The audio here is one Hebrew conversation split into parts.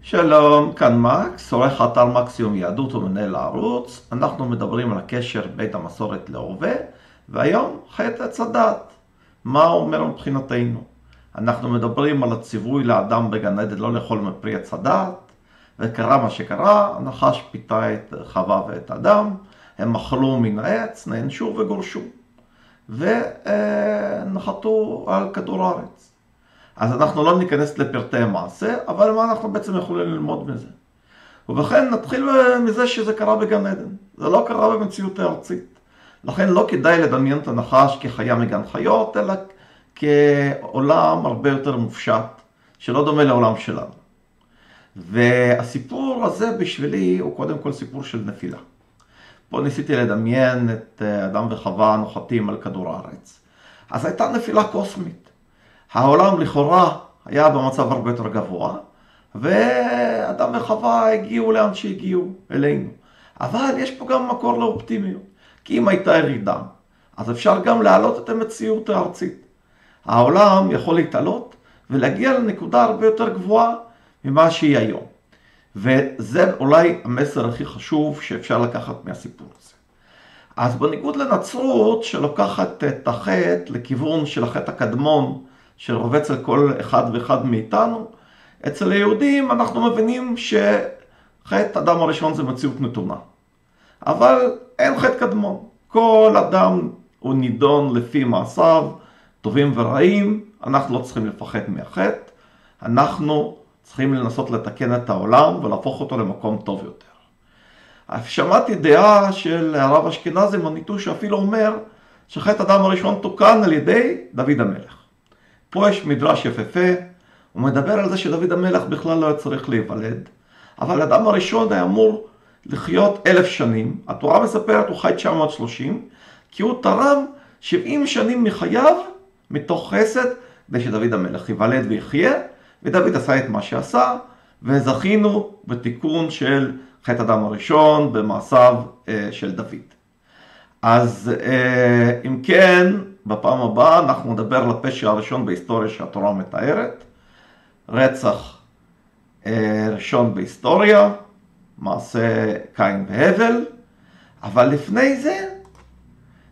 שלום, כאן מקס, עורך האתר מקסימום יהדות ומנהל הערוץ. אנחנו מדברים על הקשר בין המסורת להווה, והיום חטא עץ הדת. מה הוא אומר מבחינתנו? אנחנו מדברים על הציווי לאדם בגן עדן לא לאכול מפרי עץ הדת, וקרה מה שקרה, הנחש פיתה את חווה ואת אדם, הם אכלו מן העץ, נענשו וגורשו, ונחתו על כדור הארץ. אז אנחנו לא ניכנס לפרטי המעשה, אבל מה אנחנו בעצם יכולים ללמוד מזה? ובכן נתחיל מזה שזה קרה בגן עדן. זה לא קרה במציאות הארצית. לכן לא כדאי לדמיין את הנחש כחיה מגן חיות, אלא כעולם הרבה יותר מופשט, שלא דומה לעולם שלנו. והסיפור הזה בשבילי הוא קודם כל סיפור של נפילה. פה ניסיתי לדמיין את אדם וחווה נוחתים על כדור הארץ. אז הייתה נפילה קוסמית. העולם לכאורה היה במצב הרבה יותר גבוה, ואדם וחווה הגיעו לאן שהגיעו, אלינו. אבל יש פה גם מקור לאופטימיות, כי אם הייתה ירידה, אז אפשר גם להעלות את המציאות הארצית. העולם יכול להתעלות ולהגיע לנקודה הרבה יותר גבוהה ממה שהיא היום. וזה אולי המסר הכי חשוב שאפשר לקחת מהסיפור הזה. אז בניגוד לנצרות שלוקחת את החטא לכיוון של החטא הקדמון, שרובץ על כל אחד ואחד מאיתנו, אצל היהודים אנחנו מבינים שחטא אדם הראשון זה מציאות נתונה. אבל אין חטא קדמון. כל אדם הוא נידון לפי מעשיו, טובים ורעים, אנחנו לא צריכים לפחד מהחטא, אנחנו צריכים לנסות לתקן את העולם ולהפוך אותו למקום טוב יותר. שמעתי דעה של הרב אשכנזי מניטו שאפילו אומר שחטא אדם הראשון תוקן על ידי דוד המלך. פה יש מדרש יפהפה, הוא מדבר על זה שדוד המלך בכלל לא היה צריך להיוולד, אבל האדם הראשון היה אמור לחיות 1000 שנים, התורה מספרת הוא חי 930, כי הוא תרם 70 שנים מחייו מתוך חסד, כדי שדוד המלך ייוולד ויחיה, ודוד עשה את מה שעשה, וזכינו בתיקון של חטא אדם הראשון במעשיו של דוד. אז אם כן, בפעם הבאה אנחנו נדבר על הפשע הראשון בהיסטוריה שהתורה מתארת, רצח ראשון בהיסטוריה, מעשה קין והבל, אבל לפני זה,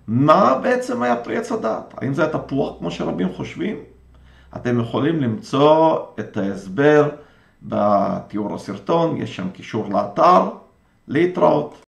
מה בעצם היה פרי עץ הדת? האם זה היה תפוח כמו שרבים חושבים? אתם יכולים למצוא את ההסבר בתיאור הסרטון, יש שם קישור לאתר, להתראות.